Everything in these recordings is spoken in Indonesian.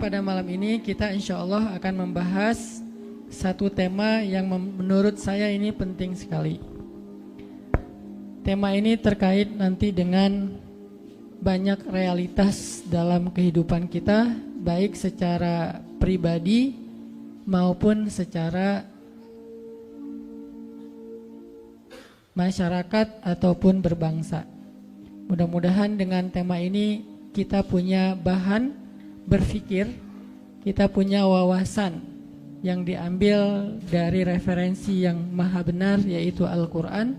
Pada malam ini kita insya Allah akan membahas satu tema yang menurut saya ini penting sekali. Tema ini terkait nanti dengan banyak realitas dalam kehidupan kita, baik secara pribadi maupun secara masyarakat ataupun berbangsa. Mudah-mudahan dengan tema ini kita punya bahan berpikir, kita punya wawasan yang diambil dari referensi yang maha benar yaitu Al-Quran,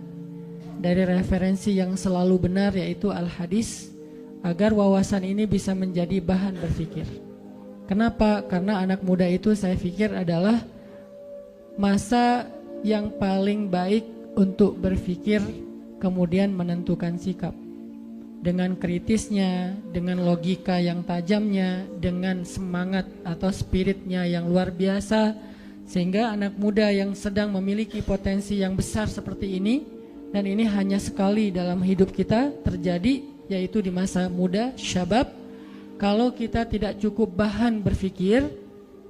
dari referensi yang selalu benar yaitu Al-Hadis, agar wawasan ini bisa menjadi bahan berpikir. Kenapa? Karena anak muda itu saya pikir adalah masa yang paling baik untuk berpikir kemudian menentukan sikap. Dengan kritisnya, dengan logika yang tajamnya, dengan semangat atau spiritnya yang luar biasa, sehingga anak muda yang sedang memiliki potensi yang besar seperti ini, dan ini hanya sekali dalam hidup kita terjadi, yaitu di masa muda, syabab. Kalau kita tidak cukup bahan berpikir,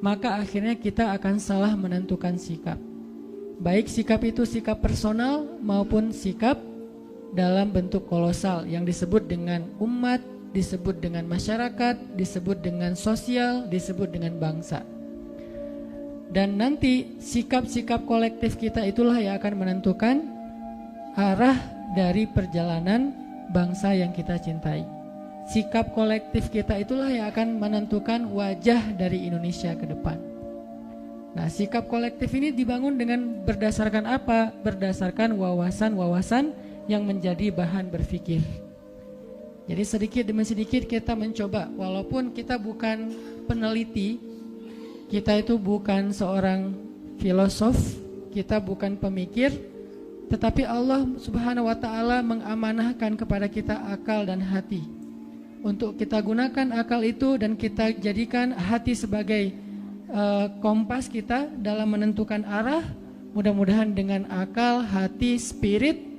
maka akhirnya kita akan salah menentukan sikap. Baik sikap itu sikap personal maupun sikap dalam bentuk kolosal yang disebut dengan umat, disebut dengan masyarakat, disebut dengan sosial, disebut dengan bangsa. Dan nanti sikap-sikap kolektif kita itulah yang akan menentukan arah dari perjalanan bangsa yang kita cintai. Sikap kolektif kita itulah yang akan menentukan wajah dari Indonesia ke depan. Nah, sikap kolektif ini dibangun dengan berdasarkan apa? Berdasarkan wawasan-wawasan yang menjadi bahan berpikir. Jadi sedikit demi sedikit kita mencoba, walaupun kita bukan peneliti, kita itu bukan seorang filosof, kita bukan pemikir, tetapi Allah Subhanahu wa Ta'ala mengamanahkan kepada kita akal dan hati. Untuk kita gunakan akal itu dan kita jadikan hati sebagai kompas kita dalam menentukan arah. Mudah-mudahan dengan akal, hati, spirit,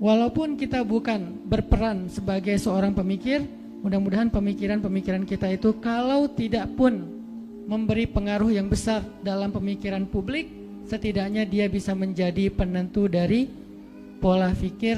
walaupun kita bukan berperan sebagai seorang pemikir, mudah-mudahan pemikiran-pemikiran kita itu kalau tidak pun memberi pengaruh yang besar dalam pemikiran publik, setidaknya dia bisa menjadi penentu dari pola pikir